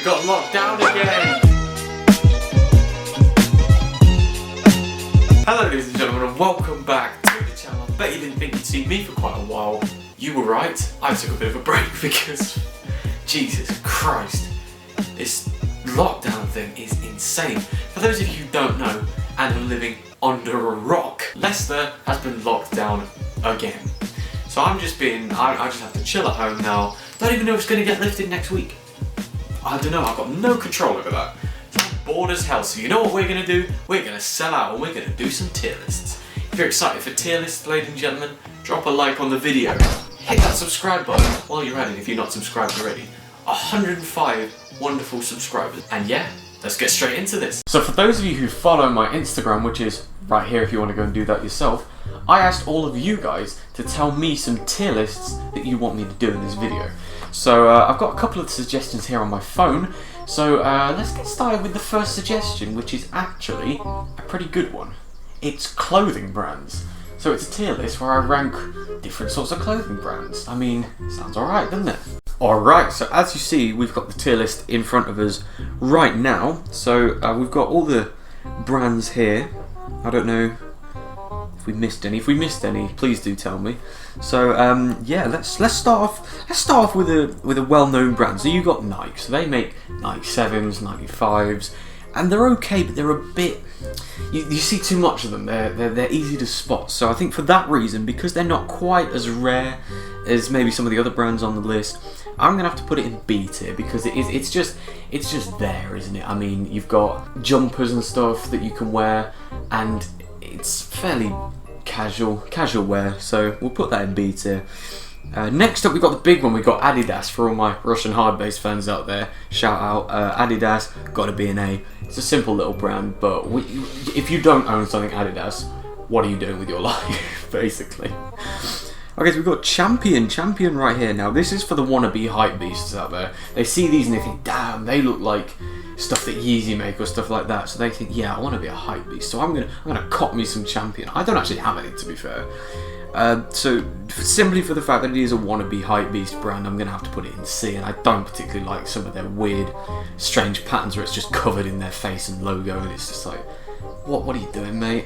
We got locked down again! Hello ladies and gentlemen and welcome back to the channel. I bet you didn't think you'd see me for quite a while. You were right, I took a bit of a break because, Jesus Christ, this lockdown thing is insane. For those of you who don't know and are living under a rock, Leicester has been locked down again. So I just have to chill at home now. Don't even know if it's going to get lifted next week. I don't know, I've got no control over that. So I'm bored as hell, so you know what we're going to do? We're going to sell out and we're going to do some tier lists. If you're excited for tier lists, ladies and gentlemen, drop a like on the video. Hit that subscribe button while you're at it if you're not subscribed already. 105 wonderful subscribers. And yeah, let's get straight into this. So for those of you who follow my Instagram, which is right here if you want to go and do that yourself, I asked all of you guys to tell me some tier lists that you want me to do in this video. So I've got a couple of suggestions here on my phone. So let's get started with the first suggestion, which is actually a pretty good one. It's clothing brands. So it's a tier list where I rank different sorts of clothing brands. I mean, sounds alright, doesn't it? Alright, so as you see, we've got the tier list in front of us right now. So we've got all the brands here. I don't know if we missed any. If we missed any, please do tell me. So yeah, let's start off with a well-known brand. So you got Nike. So they make 97s, 95s, and they're okay, but they're a bit. You see too much of them. They're easy to spot. So I think for that reason, because they're not quite as rare as maybe some of the other brands on the list, I'm gonna have to put it in B tier because it's just there, isn't it? I mean, you've got jumpers and stuff that you can wear, and it's fairly casual wear. So we'll put that in B tier. Next up, we've got the big one. We've got Adidas. For all my Russian hard-based fans out there, shout out. Adidas, gotta be an A. It's a simple little brand, but if you don't own something Adidas, what are you doing with your life, basically? Okay, so we've got Champion right here. Now, this is for the wannabe hype beasts out there. They see these and they think, damn, they look like stuff that Yeezy make or stuff like that. So they think, yeah, I want to be a hype beast. So I'm gonna cop me some Champion. I don't actually have any, to be fair. So simply for the fact that it is a wannabe hype beast brand, I'm gonna have to put it in C. And I don't particularly like some of their weird, strange patterns where it's just covered in their face and logo, and it's just like, what are you doing, mate?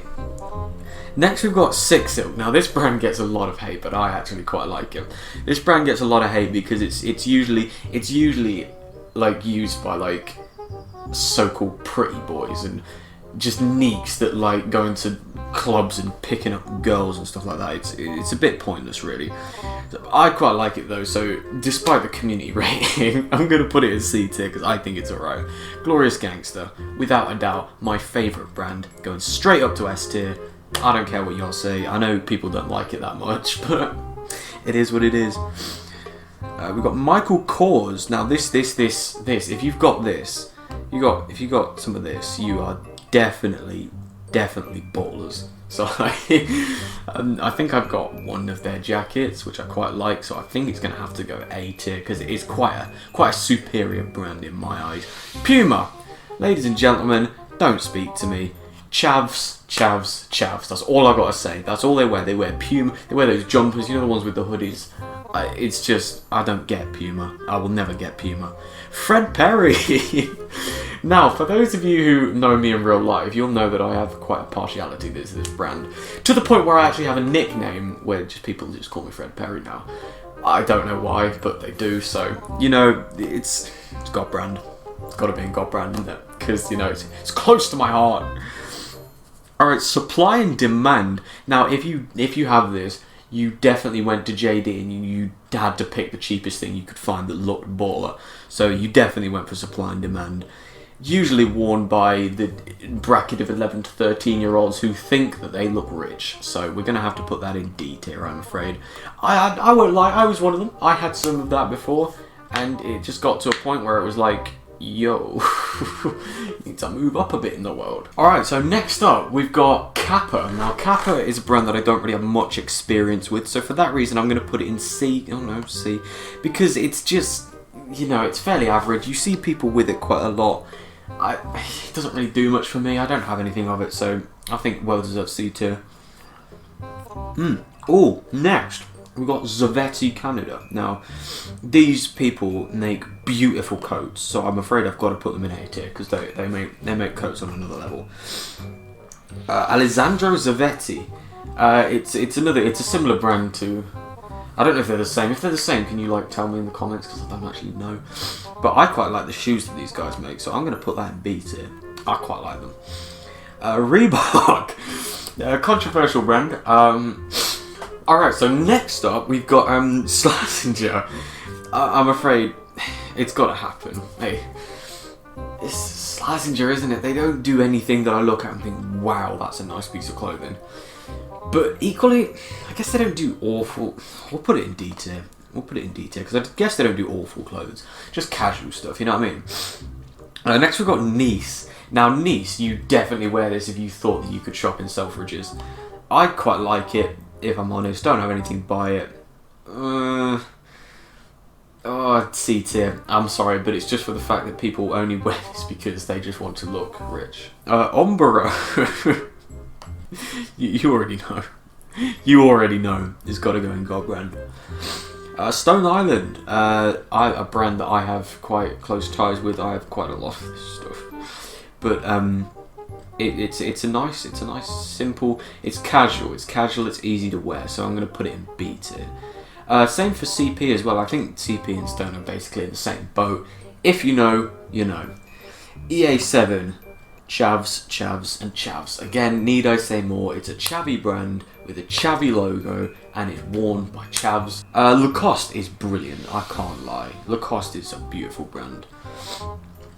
Next we've got Six Silk. Now this brand gets a lot of hate, but I actually quite like it. This brand gets a lot of hate because it's usually like used by like so-called pretty boys and just neeks that like going to clubs and picking up girls and stuff like that. It's a bit pointless, really. I quite like it though, so despite the community rating, I'm going to put it in C tier because I think it's alright. Glorious Gangster, without a doubt, my favourite brand, going straight up to S tier. I don't care what y'all say. I know people don't like it that much, but it is what it is. We've got Michael Kors. Now this. If you've got this, if you got some of this, you are definitely ballers. So I think I've got one of their jackets, which I quite like. So I think it's going to have to go A tier because it is quite a superior brand in my eyes. Puma, ladies and gentlemen, don't speak to me. Chavs. That's all I gotta say. That's all they wear. They wear Puma. They wear those jumpers. You know, the ones with the hoodies. It's just, I don't get Puma. I will never get Puma. Fred Perry. Now, for those of you who know me in real life, you'll know that I have quite a partiality to this brand, to the point where I actually have a nickname where people just call me Fred Perry now. I don't know why, but they do. So you know, it's God brand. It's got to be in God brand, isn't it? Because you know, it's close to my heart. Alright, supply and demand. Now, if you have this, you definitely went to JD and you had to pick the cheapest thing you could find that looked baller. So you definitely went for supply and demand. Usually worn by the bracket of 11 to 13-year-olds who think that they look rich. So we're going to have to put that in D tier, I'm afraid. I won't lie, I was one of them. I had some of that before, and it just got to a point where it was like, yo, need to move up a bit in the world. Alright, so next up we've got Kappa. Now Kappa is a brand that I don't really have much experience with, so for that reason I'm going to put it in C. Oh no, C. Because it's just, you know, it's fairly average. You see people with it quite a lot. It doesn't really do much for me. I don't have anything of it, so I think well deserved C tier. Oh, next we've got Zavetti Canada. Now, these people make beautiful coats, so I'm afraid I've got to put them in A tier because they make coats on another level. Alessandro Zavetti. It's a similar brand to. I don't know if they're the same. If they're the same, can you like tell me in the comments because I don't actually know. But I quite like the shoes that these guys make, so I'm going to put that in B tier. I quite like them. Reebok, controversial brand. Alright, so next up we've got Slazenger. I'm afraid it's got to happen. Hey, it's Slazenger, isn't it? They don't do anything that I look at and think, wow, that's a nice piece of clothing. But equally, I guess they don't do awful. We'll put it in D tier. Because I guess they don't do awful clothes. Just casual stuff, you know what I mean? Next we've got Nice. Now Nice, you definitely wear this if you thought that you could shop in Selfridges. I quite like it, if I'm honest. Don't have anything by it. C tier. I'm sorry, but it's just for the fact that people only wear this because they just want to look rich. Umbro. You already know. You already know. It's got to go in God brand. Stone Island. A brand that I have quite close ties with. I have quite a lot of this stuff. But it's a nice, simple. It's casual. It's easy to wear. So I'm going to put it in B tier. Same for CP as well. I think CP and Stone are basically in the same boat. If you know, you know. EA7. Chavs, and Chavs. Again, need I say more? It's a chavvy brand with a chavvy logo and it's worn by Chavs. Lacoste is brilliant, I can't lie. Lacoste is a beautiful brand.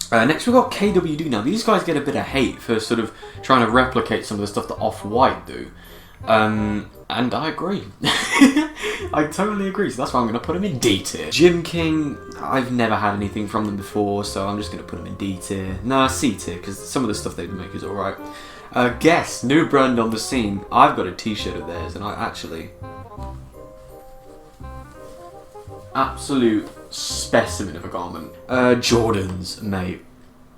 Next we've got KWD. Now these guys get a bit of hate for sort of trying to replicate some of the stuff that Off-White do. And I agree. I totally agree, so that's why I'm going to put them in D tier. Gym King, I've never had anything from them before, so I'm just going to put them in D tier. Nah, C tier, because some of the stuff they make is alright. Guess, new brand on the scene. I've got a t-shirt of theirs, and I actually... absolute specimen of a garment. Jordans, mate.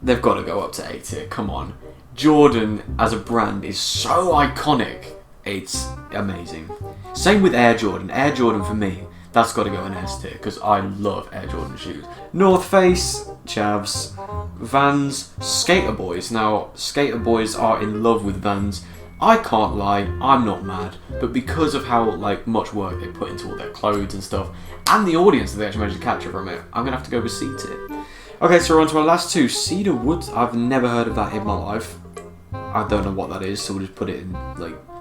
They've got to go up to A tier, come on. Jordan, as a brand, is so iconic. It's amazing. Same with Air Jordan. Air Jordan for me, that's got to go in S tier because I love Air Jordan shoes. North Face, Chavs, Vans, Skater Boys. Now, Skater Boys are in love with Vans. I can't lie, I'm not mad, but because of how much work they put into all their clothes and stuff, and the audience that they actually managed to capture from it, I'm gonna have to go with C tier. Okay, so we're on to our last two. Cedar Woods. I've never heard of that in my life. I don't know what that is, so we'll just put it in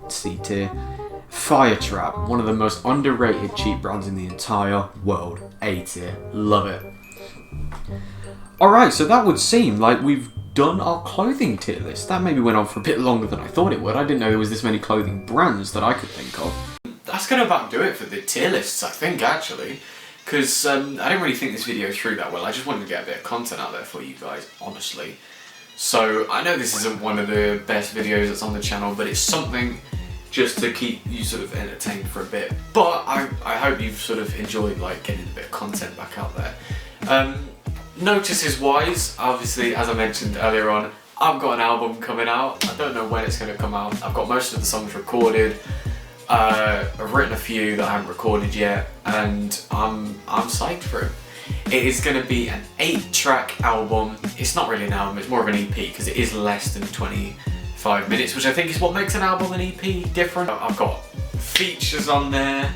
C tier. Firetrap, one of the most underrated cheap brands in the entire world. A tier, love it. Alright, so that would seem like we've done our clothing tier list. That maybe went on for a bit longer than I thought it would. I didn't know there was this many clothing brands that I could think of. That's going to about do it for the tier lists, I think, actually. Because I didn't really think this video through that well. I just wanted to get a bit of content out there for you guys, honestly. So, I know this isn't one of the best videos that's on the channel, but it's something just to keep you sort of entertained for a bit. But I hope you've sort of enjoyed getting a bit of content back out there. Notices wise, obviously, as I mentioned earlier on, I've got an album coming out. I don't know when it's going to come out. I've got most of the songs recorded. I've written a few that I haven't recorded yet, and I'm psyched for it. It is going to be an 8-track album. It's not really an album, it's more of an EP because it is less than 25 minutes, which I think is what makes an album and EP different. I've got features on there.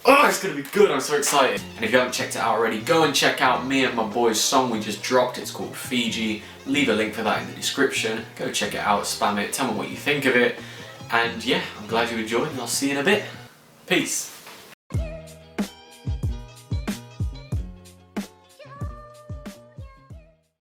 Oh, it's going to be good, I'm so excited. And if you haven't checked it out already, go and check out me and my boy's song we just dropped. It's called Fiji. Leave a link for that in the description. Go check it out, spam it, tell me what you think of it. And yeah, I'm glad you enjoyed and I'll see you in a bit. Peace.